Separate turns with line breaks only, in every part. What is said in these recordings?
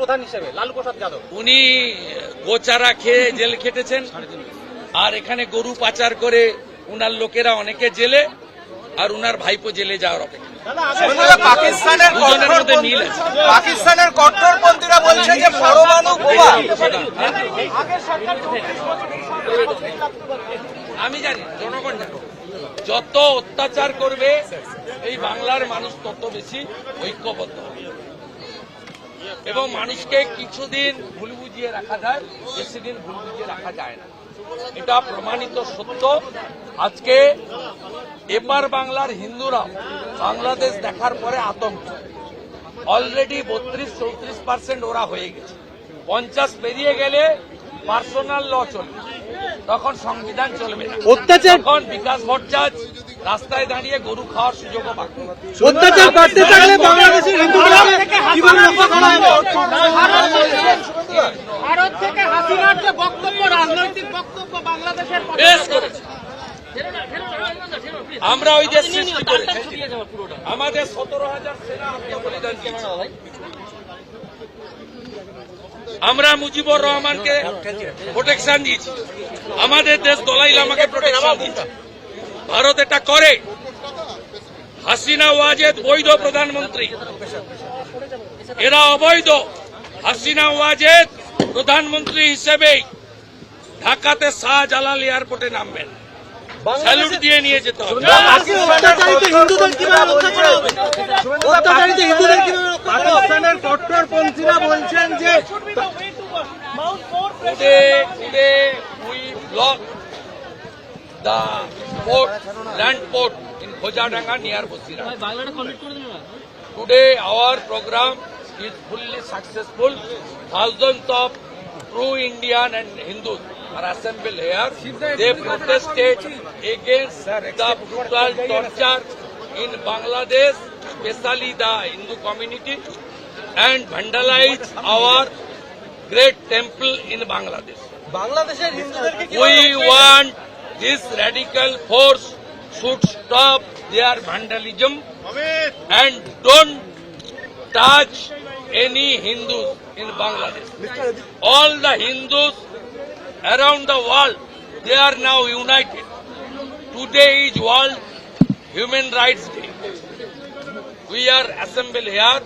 প্রধান হিসেবে লালু প্রসাদ যাদব
উনি গোচারা খেয়ে জেল খেটেছেন, আর এখানে গরু পাচার করে উনার লোকেরা অনেকে জেলে, আর উনার ভাইপো জেলে যাওয়ার অপেক্ষা।
পাকিস্তানের কট্টরপন্থীরা বলছে যে পরমাণু বোমা।
আমি জানি, জনগণ জানে, যত অত্যাচার করবে এই বাংলার মানুষ তত বেশি ঐক্যবদ্ধ হবে, এবং মানুষকে কিছুদিন ভুল বুঝিয়ে রাখা যায়, বেশি দিন ভুল বুঝিয়ে রাখা যায় না। এটা প্রমাণিত সত্য। আজকে এপার বাংলার হিন্দুরা বাংলাদেশ দেখার পরে আতঙ্ক। অলরেডি 32-34% ওরা হয়ে গেছে। 50 পেরিয়ে গেলে পার্সোনাল ল চলবে, তখন সংবিধান চলবে না।
অত্যাচার
তখন বিকাশ ভট্টাচার্য রাস্তায় দাঁড়িয়ে গরু খাওয়ার সুযোগও পাবে।
অত্যাচার করতে থাকলে বাংলাদেশের হিন্দুদেরকে কিভাবে রক্ষা করা হবে? ভারত থেকে হাসিনার যে বক্তব্য, রাজনৈতিক বক্তব্য বাংলাদেশের
বেশ করেছে। আমরা ওই দেশ সৃষ্টি করেছি, আমাদের 17,000 সেনা আত্মবলিদান দিয়েছে। আমরা মুজিবুর রহমানকে প্রোটেকশন দিয়েছি, আমাদের দেশ দলাই লামাকে প্রোটেকশন দিয়েছে। ভারত এটা করে। হাসিনা ওয়াজেদ বৈধ প্রধানমন্ত্রী, এরা অবৈধ। হাসিনা ওয়াজেদ প্রধানমন্ত্রী হিসেবে ঢাকাতে শাহজালাল এয়ারপোর্টে নামবেন, স্যালুট দিয়ে নিয়ে যেতে হবে।
পাকিস্তানের কট্টরপন্থীরা বলছেন যে
today we block the land port in Khojadanga near Bosira. Today our program is fully successful. Thousands of true Indian and Hindus are assembled here. They protested against the brutal torture in Bangladesh, especially the Hindu community, and vandalized our great temple in Bangladesh. We want this radical force should stop their vandalism and don't touch any Hindus in Bangladesh. All the Hindus around the world, they are now united. Today is World Human Rights Day. We are assembled here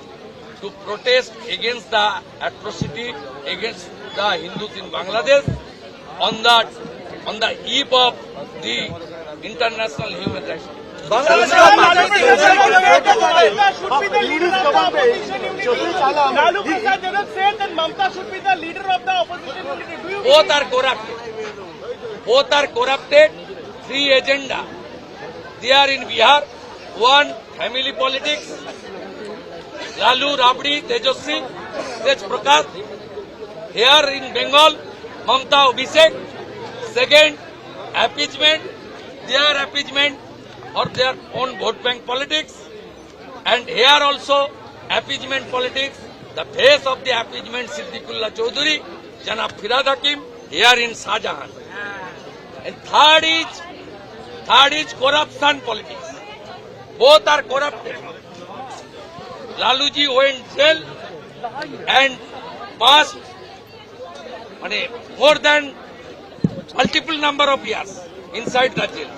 to protest against the atrocity against the Hindus in Bangladesh on the eve of the International Human Rights Day. Both are corrupted. Both are corrupted. Three agenda. They are in Bihar. One, family politics. Lalu, Rabdi, Tejaswi, Tej Prakash. Here in Bengal, Mamta Abhishek. Second, appeasement. Their appeasement or their own vote bank politics. And here also, appeasement politics. The face of the appeasement, Siddiqullah Chaudhary, Janab Firad Hakim, here in Shahjahan. And third is corruption politics. Both are corrupted. Laluji went jail and passed more than multiple number of years inside the jail.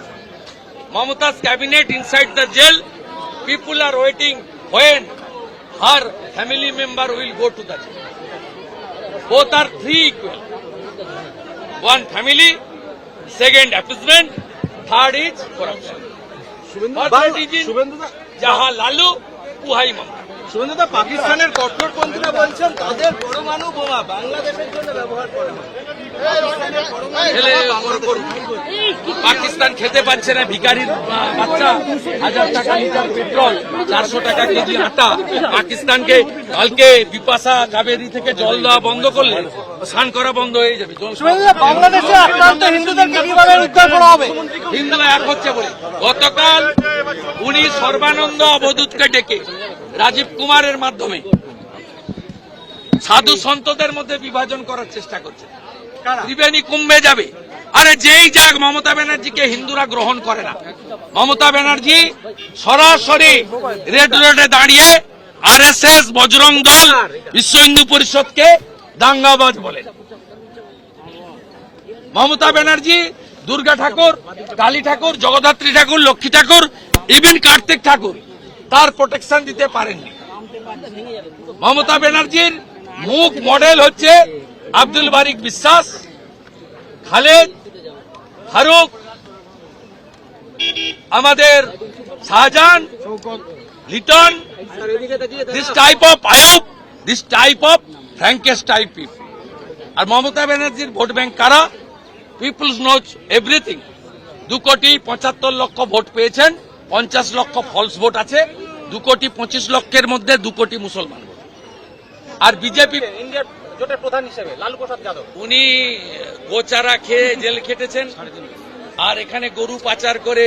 Mamata's cabinet inside the jail. People are waiting when her family member will go to the jail. Both are three equal. One family, second appeasement, third is corruption. Third is in Jaha Lalu, Uhai Mamata.
শুভেন্দুদা, পাকিস্তানের কট্টরপন্থীরা বলছেন তাদের পরমাণু বোমা বাংলাদেশের জন্য ব্যবহার করে না।
পাকিস্তান খেতে পাচ্ছে না, ভিখারির বাচ্চা, 1000 টাকা লিটার পেট্রোল, 400 টাকা কেজি আটা। পাকিস্তানকে কালকে বিপাশা কাবেরী থেকে জল দেওয়া বন্ধ করলে স্নান করা বন্ধ হয়ে যাবে।
বাংলাদেশে আক্রান্ত হিন্দুদেরকে কিভাবে উদ্ধার করা হবে?
হিন্দুরা এক হচ্ছে বলে গতকাল উনি সর্বানন্দ অবধূতকে ডেকে রাজীব কুমারের মাধ্যমে সাধু সন্তদের মধ্যে বিভাজন করার চেষ্টা করছে। ত্রিবেণী কুম্ভে যাবে, আরে যেই যাক মমতা ব্যানার্জিকে হিন্দুরা গ্রহণ করে না। মমতা ব্যানার্জি সরাসরি রেড রোডে দাঁড়িয়ে আরএসএস, বজরং দল, বিশ্ব হিন্দু পরিষদকে দাঙ্গাবাজ বলেন। মমতা ব্যানার্জি দুর্গা ঠাকুর, কালী ঠাকুর, জগদ্ধাত্রী ঠাকুর, লক্ষ্মী ঠাকুর, ইভেন কার্তিক ঠাকুর তার প্রোটেকশন দিতে পারেননি। মমতা ব্যানার্জির মুখ মডেল হচ্ছে আব্দুল বারিক বিশ্বাস, খালেদ, ফারুক, আমাদের Shahjahan, Liton, this type of Ayub, this type of ফ্র্যাঙ্কেস টাইপ পিপল। আর মমতা ব্যানার্জির ভোট ব্যাংক কারা? Peoples knows everything. 2,75,00,000 ভোট পেয়েছেন, 50 লক্ষ ফলস ভোট আছে, 2,25,00,000 মধ্যে 2 কোটি মুসলমান ভোট। আর বিজেপি
ইন্ডিয়ার জোটের প্রধান হিসেবে লালু প্রসাদ যাদব
উনি গোচারা খেয়ে জেল খেটেছেন, আর এখানে গরু পাচার করে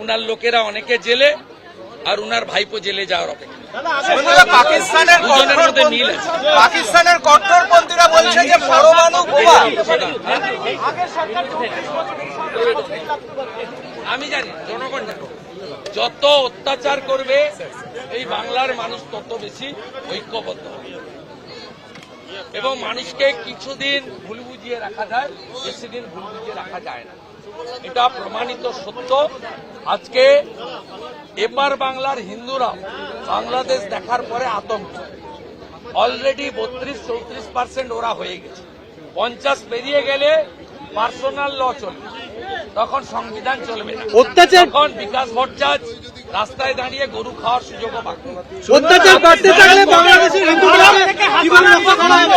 উনার লোকেরা অনেকে জেলে, আর উনার ভাইপো জেলে যাওয়ার অপেক্ষা।
পাকিস্তানের
দুজনের মধ্যে মিল আছে।
পাকিস্তানের কট্টরপন্থীরা বলছে যে পরমাণু বোমা।
আমি জানি, জনগণ জানে। যত অত্যাচার করবে এই বাংলার মানুষ তত বেশি ঐক্যবদ্ধ হবে, এবং মানুষকে কিছুদিন ভুল বুঝিয়ে রাখা যায়, বেশি দিন ভুল বুঝিয়ে রাখা যায় না। এটা প্রমাণিত সত্য। আজকে এপার বাংলার হিন্দুরা বাংলাদেশ দেখার পরে আতঙ্ক। অলরেডি 32-34% ওরা হয়ে গেছে। 50 পেরিয়ে গেলে পার্সোনাল ল চলবে, তখন সংবিধান চলবে না। তখন বিকাশ ভট্টাচার্য রাস্তায় দাঁড়িয়ে গরু খাওয়ার সুযোগও পাবে।
অত্যাচার করতে থাকলে বাংলাদেশের হিন্দুরা কিভাবে রক্ষা করা হবে?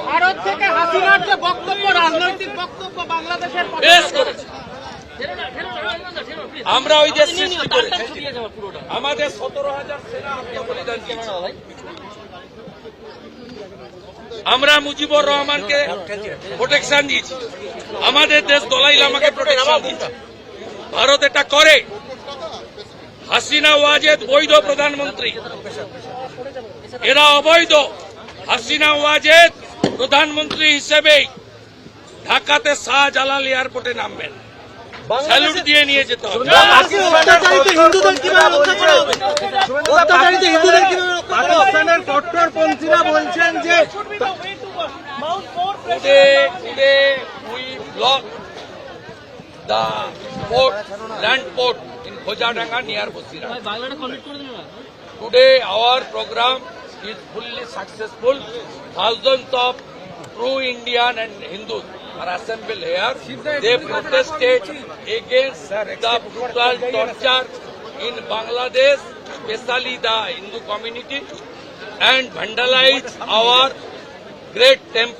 ভারত থেকে হাসিনার যে বক্তব্য, রাজনৈতিক বক্তব্য বাংলাদেশের
বেশ করেছে। আমরা ওই দেশ সৃষ্টি করেছি, আমাদের 17,000 সেনা আত্মবলিদান দিয়েছে। আমরা মুজিবুর রহমানকে প্রোটেকশন দিয়েছি, আমাদের দেশ দলাই লামাকে প্রোটেকশন দিয়েছে। ভারত এটা করে। হাসিনা ওয়াজেদ বৈধ প্রধানমন্ত্রী, এরা অবৈধ। হাসিনা ওয়াজেদ প্রধানমন্ত্রী হিসেবেই ঢাকাতে শাহজালাল এয়ারপোর্টে নামবেন, স্যালুট দিয়ে নিয়ে যেতে হবে।
অত্যাচারিত হিন্দুদের কিভাবে রক্ষা করা হবে? অত্যাচারিত হিন্দুদের কিভাবে রক্ষা করা হবে? পাকিস্তানের কট্টরপন্থীরা বলছেন যে
Today we block the port, land port in Khojadanga near Bosira. Today our program is fully successful. Thousands of true Indian and Hindus are assembled here. They protested against the brutal torture in Bangladesh, especially the Hindu community, and vandalized our great temple